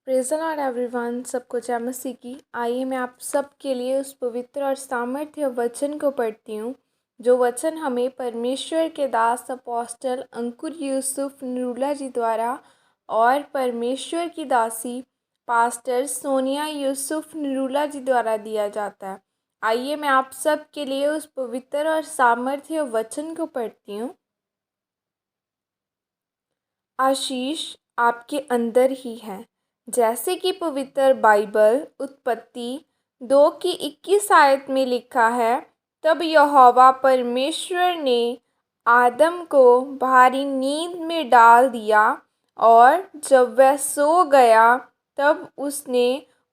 Praise the Lord everyone. सबको जय मसीह की। आइए मैं आप सब के लिए उस पवित्र और सामर्थ्य वचन को पढ़ती हूँ, जो वचन हमें परमेश्वर के दास अपोस्टल अंकुर यूसुफ निरूला जी द्वारा और परमेश्वर की दासी पास्टर सोनिया यूसुफ निरूला जी द्वारा दिया जाता है। आइए मैं आप सब के लिए उस पवित्र और सामर्थ्य वचन को पढ़ती हूँ। आशीष आपके अंदर ही है। जैसे कि पवित्र बाइबल उत्पत्ति 2 की 21 आयत में लिखा है, तब यहोवा परमेश्वर ने आदम को भारी नींद में डाल दिया और जब वह सो गया तब उसने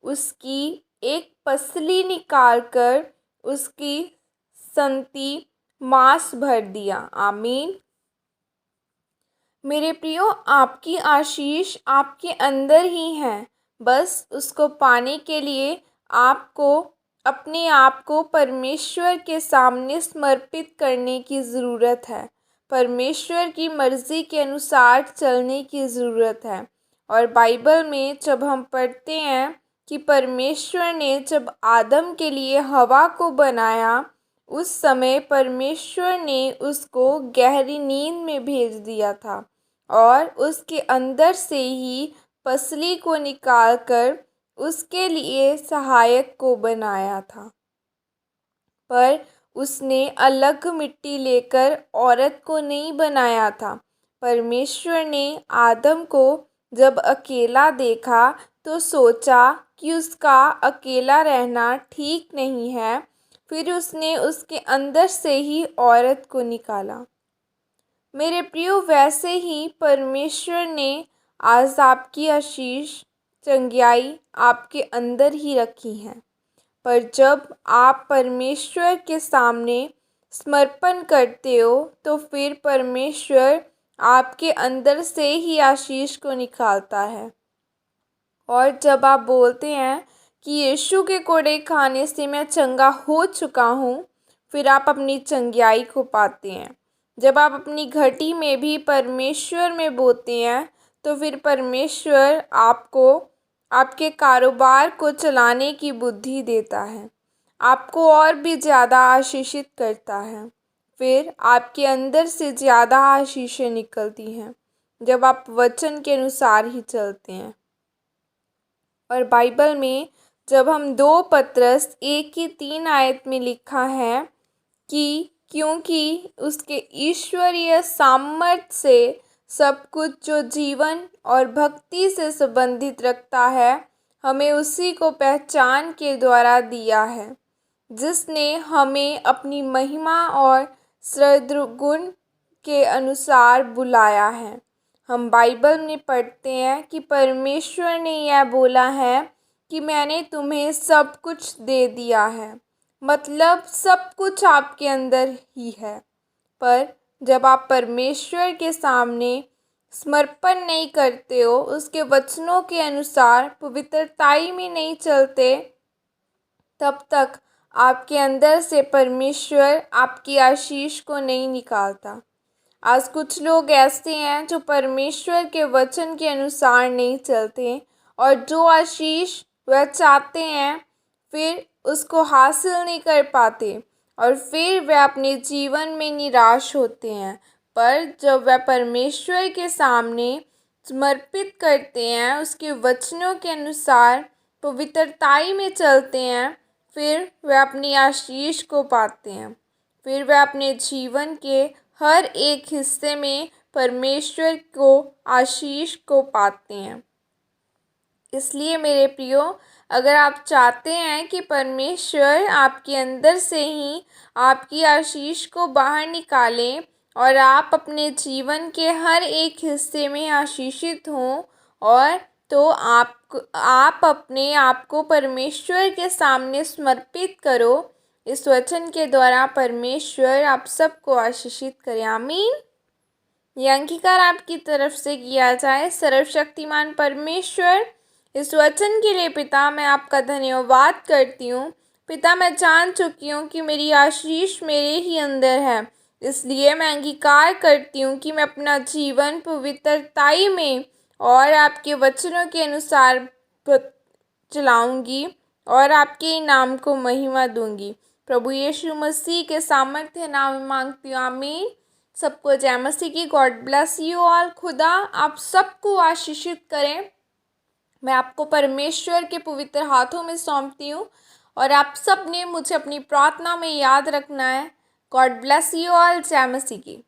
उसकी एक पसली निकालकर उसकी संति मांस भर दिया। आमीन। मेरे प्रियो, आपकी आशीष आपके अंदर ही है। बस उसको पाने के लिए आपको अपने आप को परमेश्वर के सामने समर्पित करने की ज़रूरत है। परमेश्वर की मर्ज़ी के अनुसार चलने की ज़रूरत है। और बाइबल में जब हम पढ़ते हैं कि परमेश्वर ने जब आदम के लिए हवा को बनाया, उस समय परमेश्वर ने उसको गहरी नींद में भेज दिया था और उसके अंदर से ही पसली को निकालकर उसके लिए सहायक को बनाया था। पर उसने अलग मिट्टी लेकर औरत को नहीं बनाया था। परमेश्वर ने आदम को जब अकेला देखा तो सोचा कि उसका अकेला रहना ठीक नहीं है। फिर उसने उसके अंदर से ही औरत को निकाला। मेरे प्रियो, वैसे ही परमेश्वर ने आज आपकी आशीष चंगियाई आपके अंदर ही रखी है। पर जब आप परमेश्वर के सामने समर्पण करते हो तो फिर परमेश्वर आपके अंदर से ही आशीष को निकालता है। और जब आप बोलते हैं कि यीशु के कोड़े खाने से मैं चंगा हो चुका हूँ, फिर आप अपनी चंगियाई को पाते हैं। जब आप अपनी घटी में भी परमेश्वर में बोते हैं तो फिर परमेश्वर आपको आपके कारोबार को चलाने की बुद्धि देता है, आपको और भी ज़्यादा आशीषित करता है। फिर आपके अंदर से ज़्यादा आशीषें निकलती हैं जब आप वचन के अनुसार ही चलते हैं। और बाइबल में जब हम 2 पतरस 1 की 3 आयत में लिखा है कि क्योंकि उसके ईश्वरीय सामर्थ्य से सब कुछ जो जीवन और भक्ति से संबंधित रखता है, हमें उसी को पहचान के द्वारा दिया है, जिसने हमें अपनी महिमा और सद्गुण के अनुसार बुलाया है। हम बाइबल में पढ़ते हैं कि परमेश्वर ने यह बोला है कि मैंने तुम्हें सब कुछ दे दिया है, मतलब सब कुछ आपके अंदर ही है। पर जब आप परमेश्वर के सामने समर्पण नहीं करते हो, उसके वचनों के अनुसार पवित्रताई में नहीं चलते, तब तक आपके अंदर से परमेश्वर आपकी आशीष को नहीं निकालता। आज कुछ लोग ऐसे हैं जो परमेश्वर के वचन के अनुसार नहीं चलते और जो आशीष वह चाहते हैं फिर उसको हासिल नहीं कर पाते और फिर वह अपने जीवन में निराश होते हैं। पर जब वह परमेश्वर के सामने समर्पित करते हैं, उसके वचनों के अनुसार पवित्रताई में चलते हैं, फिर वह अपनी आशीष को पाते हैं। फिर वह अपने जीवन के हर एक हिस्से में परमेश्वर को आशीष को पाते हैं। इसलिए मेरे प्रियो, अगर आप चाहते हैं कि परमेश्वर आपके अंदर से ही आपकी आशीष को बाहर निकालें और आप अपने जीवन के हर एक हिस्से में आशीषित हों, और तो आप अपने आप को परमेश्वर के सामने समर्पित करो। इस वचन के द्वारा परमेश्वर आप सबको आशीषित करे। आमीन। यह अंगीकार आपकी तरफ से किया जाए। सर्वशक्तिमान परमेश्वर, इस वचन के लिए पिता मैं आपका धन्यवाद करती हूँ। पिता, मैं जान चुकी हूँ कि मेरी आशीष मेरे ही अंदर है, इसलिए मैं अंगीकार करती हूँ कि मैं अपना जीवन पवित्रताई में और आपके वचनों के अनुसार चलाऊंगी और आपके नाम को महिमा दूंगी। प्रभु यीशु मसीह के सामर्थ्य नाम में मांगती हूँ, आमीन। सबको जय मसीह की। God bless you all. खुदा आप सबको आशीषित करें। मैं आपको परमेश्वर के पवित्र हाथों में सौंपती हूँ और आप सब ने मुझे अपनी प्रार्थना में याद रखना है। God bless you all. जय मसीह की।